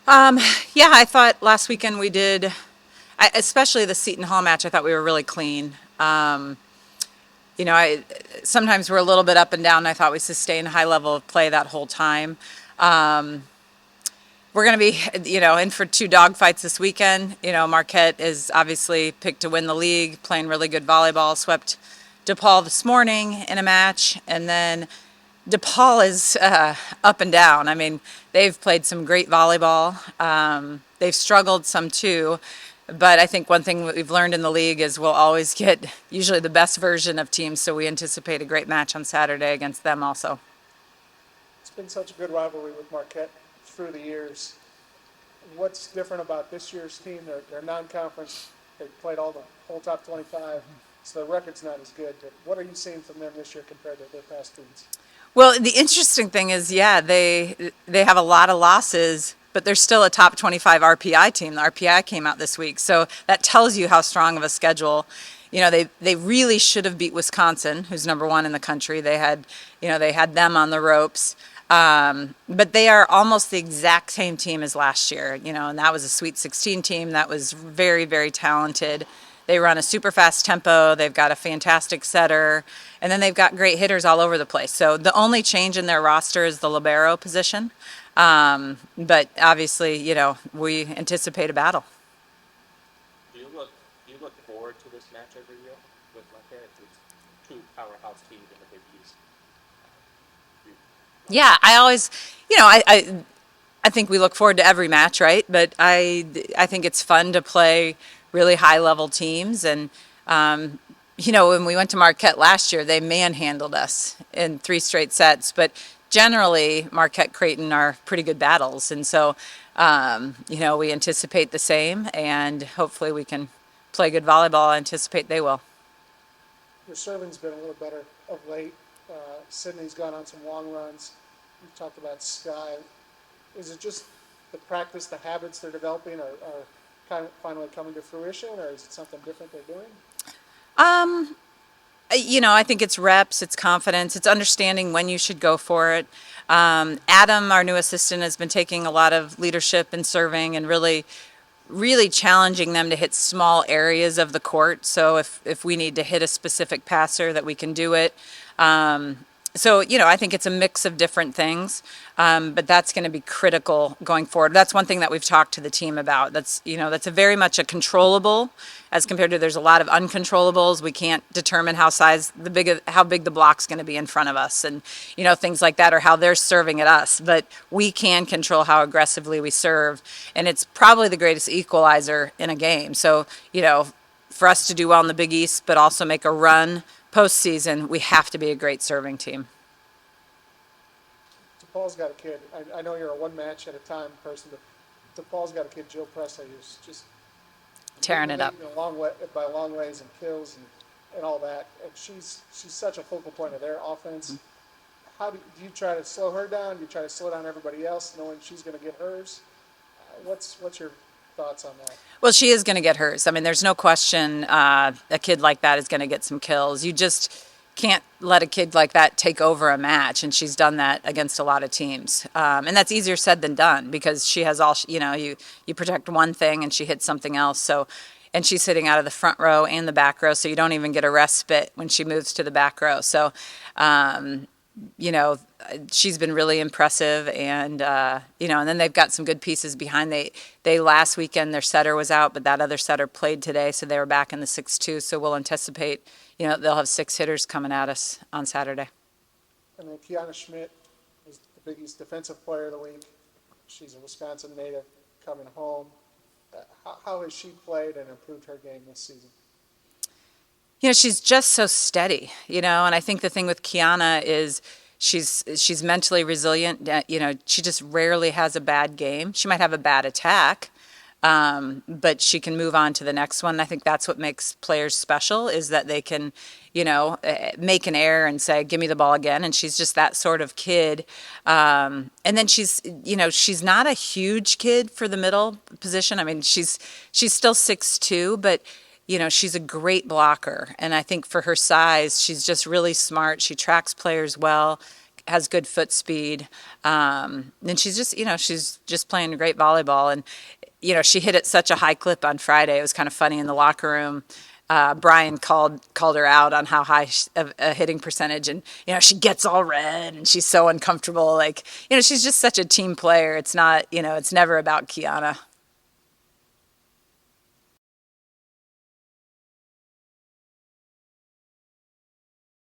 Um, yeah, I thought last weekend we did, especially the Seton Hall match. I thought we were really clean. I sometimes we're a little bit up and down. I thought we sustained a high level of play that whole time. Um, we're going to be, in for two dogfights this weekend. Marquette is obviously picked to win the league, playing really good volleyball. Swept DePaul this morning in a match, and then DePaul is up and down. I mean, they've played some great volleyball. They've struggled some too, but I think one thing we've learned in the league is we'll always get usually the best version of teams. So we anticipate a great match on Saturday against them also. It's been such a good rivalry with Marquette through the years. What's different about this year's team? They're non-conference. They played all the whole top 25, so the record's not as good. But what are you seeing from them this year compared to their past teams? Well, the interesting thing is, yeah, they have a lot of losses, but they're still a top 25 RPI team. The RPI came out this week, so that tells you how strong of a schedule. They really should have beat Wisconsin, who's number one in the country. They had them on the ropes. But they are almost the exact same team as last year, and that was a Sweet 16 team that was very, very talented. They run a super fast tempo. They've got a fantastic setter, and then they've got great hitters all over the place. So the only change in their roster is the libero position. But obviously, we anticipate a battle. Do you look forward to this match every year with Marquette? It's two powerhouse teams in the Big East. Yeah, I always, I think we look forward to every match, right? But I think it's fun to play really high level teams. And, when we went to Marquette last year, they manhandled us in three straight sets. But generally, Marquette Creighton are pretty good battles. And so, we anticipate the same. And hopefully we can play good volleyball. I anticipate they will. Your serving's been a little better of late. Sydney's gone on some long runs. You talked about Sky. Is it just the practice, the habits they're developing are kind of finally coming to fruition, or is it something different they're doing? I think it's reps, it's confidence, it's understanding when you should go for it. Adam, our new assistant, has been taking a lot of leadership in serving and really, really challenging them to hit small areas of the court. So if we need to hit a specific passer, that we can do it. I think it's a mix of different things, but that's going to be critical going forward. That's one thing that we've talked to the team about. That's a very much a controllable, as compared to there's a lot of uncontrollables. We can't determine how big the block's going to be in front of us, and things like that, or how they're serving at us. But we can control how aggressively we serve, and it's probably the greatest equalizer in a game. So for us to do well in the Big East, but also make a run postseason, we have to be a great serving team. DePaul's got a kid. I know you're a one match at a time person, but DePaul's got a kid, Jill Presley, who's just Tearing it up. By long ways and kills and all that. And she's such a focal point of their offense. How do you try to slow her down? Do you try to slow down everybody else, knowing she's going to get hers? What's your thoughts on that? Well, she is going to get hers. I mean, there's no question a kid like that is going to get some kills. You just can't let a kid like that take over a match, and she's done that against a lot of teams. And that's easier said than done, because she has you protect one thing and she hits something else. So, and she's sitting out of the front row and the back row, so you don't even get a respite when she moves to the back row. So, she's been really impressive, and and then they've got some good pieces behind. They last weekend their setter was out, but that other setter played today, so they were back in the 6-2. So we'll anticipate, they'll have six hitters coming at us on Saturday. And then Kiana Schmidt is the Big East Defensive Player of the Week. She's a Wisconsin native coming home. How has she played and improved her game this season? She's just so steady, and I think the thing with Kiana is she's mentally resilient. She just rarely has a bad game. She might have a bad attack, but she can move on to the next one. I think that's what makes players special, is that they can, make an error and say, give me the ball again. And she's just that sort of kid. And then she's not a huge kid for the middle position. I mean, she's still 6'2", but she's a great blocker. And I think for her size, she's just really smart. She tracks players well, has good foot speed. And she's just, she's just playing great volleyball. And, she hit at such a high clip on Friday. It was kind of funny in the locker room. Brian called her out on how high a hitting percentage, and she gets all red and she's so uncomfortable. Like she's just such a team player. It's not, it's never about Kiana.